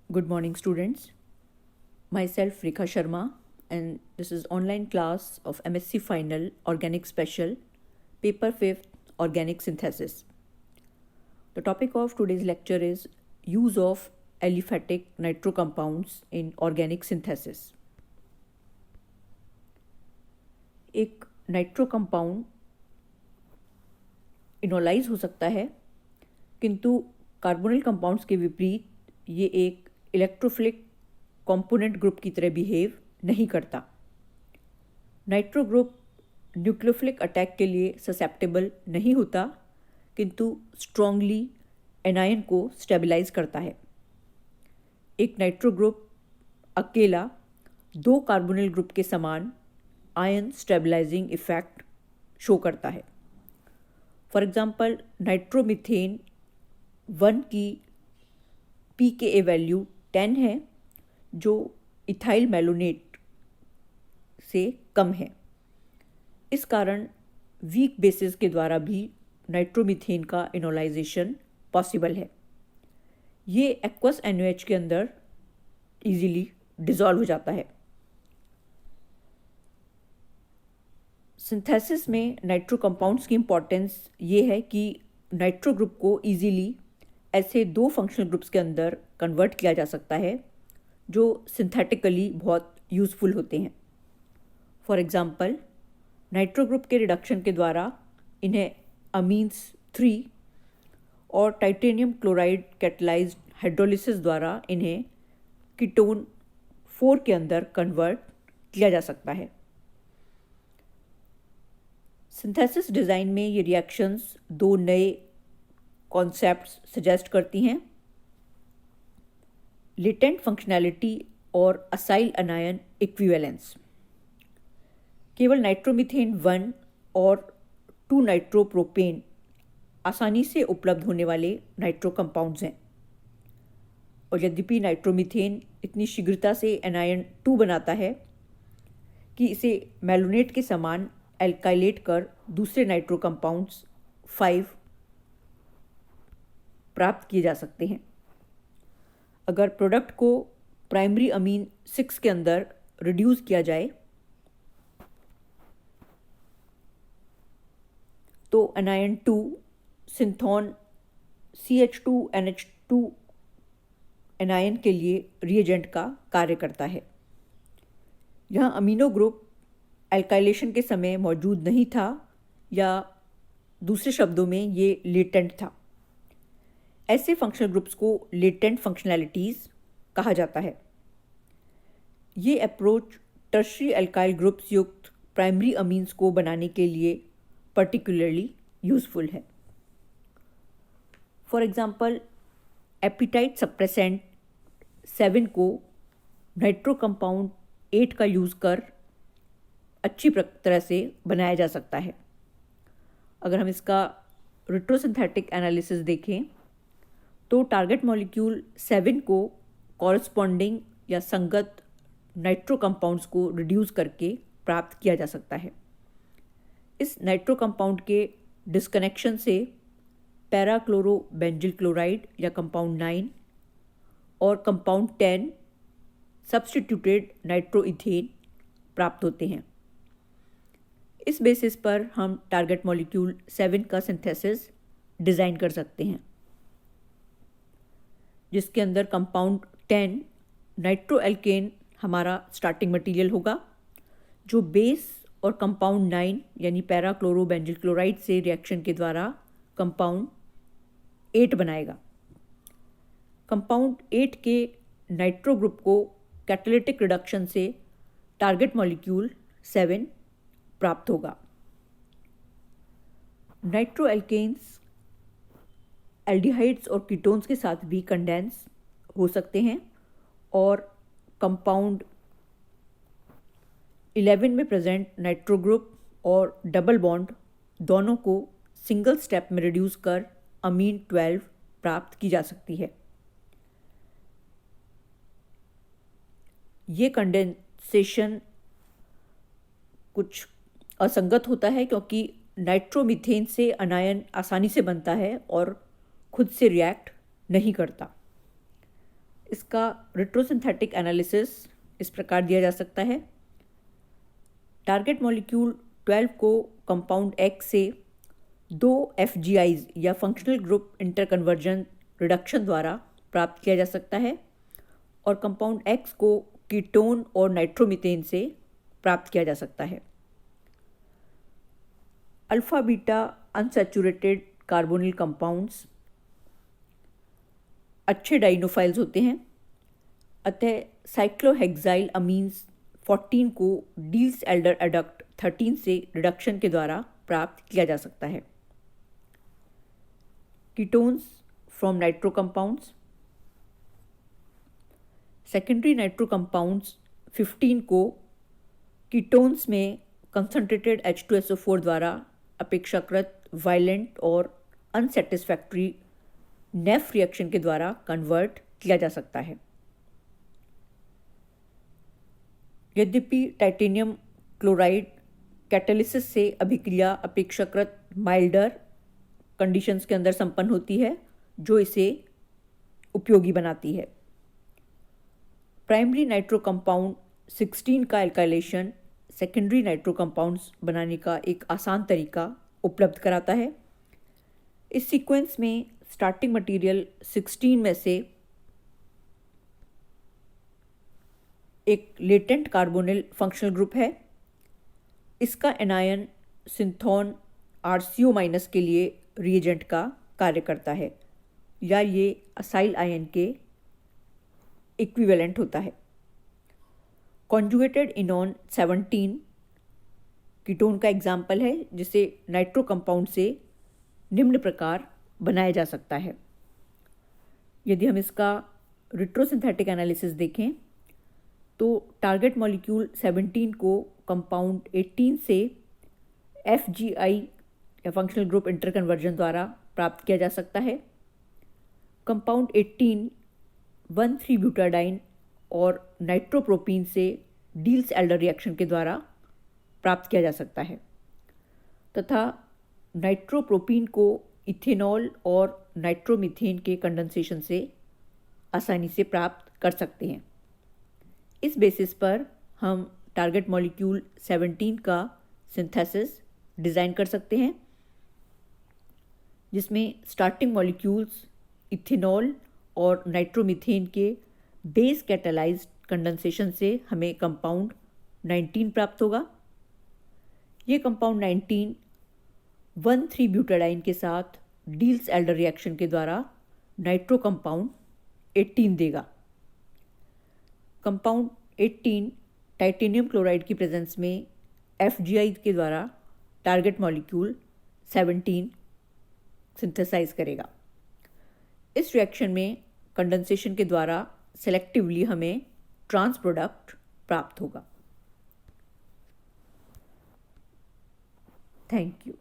Good morning, students. Myself, Rekha Sharma, and this is online class of MSc Final Organic Special, Paper 5th, Organic Synthesis. The topic of today's lecture is use of aliphatic nitro compounds in organic synthesis. एक nitro compound इनोलाइज हो सकता है, किंतु carbonyl compounds के विपरीत ये एक electrophilic component group की तरह बिहेव नहीं करता। नाइट्रो ग्रुप न्यूक्लियोफिलिक अटैक के लिए ससेप्टेबल नहीं होता, किंतु स्ट्रांगली एनायन को स्टेबलाइज करता है। एक नाइट्रो ग्रुप अकेला दो कार्बोनिल ग्रुप के समान आयन स्टेबलाइजिंग इफेक्ट शो करता है। फॉर एग्जांपल, नाइट्रोमीथेन 1 की pKa वैल्यू 10 है, जो इथाइल मेलोनेट से कम है। इस कारण वीक बेसिस के द्वारा भी नाइट्रोमीथेन का इनोलाइजेशन पॉसिबल है। ये एक्वस NaOH के अंदर इजीली डिसॉल्व हो जाता है। सिंथेसिस में नाइट्रो कंपाउंड्स की इम्पॉर्टेंस ये है कि नाइट्रो ग्रुप को इजीली ऐसे दो फंक्शनल ग्रुप्स के अंदर कन्वर्ट किया जा सकता है जो सिंथेटिकली बहुत यूज़फुल होते हैं। फॉर एग्जांपल, नाइट्रो ग्रुप के रिडक्शन के द्वारा इन्हें अमीन्स 3 और टाइटेनियम क्लोराइड कैटलाइज्ड हाइड्रोलिसिस द्वारा इन्हें कीटोन 4 के अंदर कन्वर्ट किया जा सकता है। सिंथेसिस डिज़ाइन में ये रिएक्शंस दो नए कॉन्सेप्ट्स सजेस्ट करती हैं, लेटेंट फंक्शनैलिटी और असाइल अनायन इक्विवेलेंस। केवल नाइट्रोमीथेन 1 और 2 नाइट्रोप्रोपेन आसानी से उपलब्ध होने वाले नाइट्रो कंपाउंड्स हैं, और यद्यपि नाइट्रोमीथेन इतनी शीघ्रता से एनायन 2 बनाता है कि इसे मेलोनेट के समान एल्काइलेट कर दूसरे नाइट्रो कंपाउंड्स 5 प्राप्त किए जा सकते हैं। अगर प्रोडक्ट को प्राइमरी अमीन 6 के अंदर रिड्यूस किया जाए तो एनायन 2 सिंथोन CH2NH2 एनायन के लिए रिएजेंट का कार्य करता है। यह अमीनो ग्रुप एल्काइलेशन के समय मौजूद नहीं था, या दूसरे शब्दों में ये लेटेंट था। ऐसे फंक्शनल ग्रुप्स को लेटेंट फंक्शनैलिटीज़ कहा जाता है। ये अप्रोच टर्शरी एल्काइल ग्रुप्स युक्त प्राइमरी अमीन्स को बनाने के लिए पर्टिकुलरली यूज़फुल है। फॉर एग्जांपल, एपिटाइट सप्रेसेंट 7 को नाइट्रो कंपाउंड 8 का यूज़ कर अच्छी तरह से बनाया जा सकता है। अगर हम इसका रिट्रोसिंथेटिक एनालिसिस देखें तो टारगेट मॉलिक्यूल 7 को कॉरस्पॉन्डिंग या संगत नाइट्रो कंपाउंड्स को रिड्यूस करके प्राप्त किया जा सकता है। इस नाइट्रो कंपाउंड के डिस्कनेक्शन से पैराक्लोरोबेंजिल क्लोराइड या कंपाउंड 9 और कंपाउंड 10 सब्स्टिट्यूटेड नाइट्रोइथेन प्राप्त होते हैं। इस बेसिस पर हम टारगेट मॉलिक्यूल 7 का सिंथेसिस डिज़ाइन कर सकते हैं, जिसके अंदर कंपाउंड 10 नाइट्रोएल्केन हमारा स्टार्टिंग मटेरियल होगा, जो बेस और कंपाउंड 9 यानी पैराक्लोरोबेंजिल क्लोराइड से रिएक्शन के द्वारा कंपाउंड 8 बनाएगा। कंपाउंड 8 के नाइट्रो ग्रुप को कैटालिटिक रिडक्शन से टारगेट मॉलिक्यूल 7 प्राप्त होगा। नाइट्रोएल्केन्स एल्डिहाइड्स और कीटोन्स के साथ भी कंडेंस हो सकते हैं, और कंपाउंड 11 में प्रेजेंट नाइट्रो ग्रुप और डबल बॉन्ड दोनों को सिंगल स्टेप में रिड्यूस कर अमीन 12 प्राप्त की जा सकती है। ये कंडेंसेशन कुछ असंगत होता है, क्योंकि नाइट्रोमीथेन से अनायन आसानी से बनता है और खुद से रिएक्ट नहीं करता। इसका रेट्रोसिंथेटिक एनालिसिस इस प्रकार दिया जा सकता है। टारगेट मॉलिक्यूल 12 को कंपाउंड एक्स से 2 FGIs या फंक्शनल ग्रुप इंटरकन्वर्जन रिडक्शन द्वारा प्राप्त किया जा सकता है और कंपाउंड एक्स को कीटोन और नाइट्रोमीथेन से प्राप्त किया जा सकता है। Alpha beta unsaturated carbonyl compounds अच्छे डाइनोफाइल्स होते हैं, अतः साइक्लोहेक्साइल अमीन्स 14 को डील्स एल्डर एडक्ट 13 से रिडक्शन के द्वारा प्राप्त किया जा सकता है। Ketones from nitro compounds, secondary nitro compounds 15 को कीटोन्स में कंसंट्रेटेड H2SO4 द्वारा अपेक्षाकृत वायलेंट और अनसेटिस्फैक्ट्री नेफ रिएक्शन के द्वारा कन्वर्ट किया जा सकता है। यद्यपि टाइटेनियम क्लोराइड कैटालिसिस से अभिक्रिया अपेक्षाकृत माइल्डर कंडीशंस के अंदर संपन्न होती है, जो इसे उपयोगी बनाती है। प्राइमरी नाइट्रो कंपाउंड 16 का एल्काइलेशन सेकेंडरी नाइट्रो कंपाउंड्स बनाने का एक आसान तरीका उपलब्ध कराता है। इस सीक्वेंस में स्टार्टिंग मटेरियल 16 में से एक लेटेंट कार्बोनिल फंक्शनल ग्रुप है। इसका एनायन सिंथोन RCO- के लिए रिएजेंट का कार्य करता है या ये असाइल आयन के इक्विवेलेंट होता है। कॉन्जुगेटेड इनॉन 17 कीटोन का एग्जाम्पल है, जिसे नाइट्रो कंपाउंड से निम्न प्रकार बनाया जा सकता है। यदि हम इसका रेट्रोसिंथेटिक एनालिसिस देखें तो टारगेट मॉलिक्यूल 17 को कंपाउंड 18 से FGI या फंक्शनल ग्रुप इंटरकन्वर्जन द्वारा प्राप्त किया जा सकता है। कंपाउंड 18 1,3-ब्यूटाडाइन और नाइट्रोप्रोपीन से डील्स एल्डर रिएक्शन के द्वारा प्राप्त किया जा सकता है तथा नाइट्रोप्रोपीन को इथेनॉल और नाइट्रोमीथेन के कंडेंसेशन से आसानी से प्राप्त कर सकते हैं। इस बेसिस पर हम टारगेट मॉलिक्यूल 17 का सिंथेसिस डिज़ाइन कर सकते हैं, जिसमें स्टार्टिंग मॉलिक्यूल्स इथेनॉल और नाइट्रोमीथेन के बेस कैटालाइज्ड कंडेंसेशन से हमें कंपाउंड 19 प्राप्त होगा। ये कंपाउंड 19 1,3-ब्यूटाडाइन के साथ डील्स एल्डर रिएक्शन के द्वारा नाइट्रो कंपाउंड 18 देगा। कंपाउंड 18 टाइटेनियम क्लोराइड की प्रेजेंस में FGI के द्वारा टारगेट मॉलिक्यूल 17 सिंथेसाइज करेगा। इस रिएक्शन में कंडेंसेशन के द्वारा सेलेक्टिवली हमें ट्रांस प्रोडक्ट प्राप्त होगा। Thank you.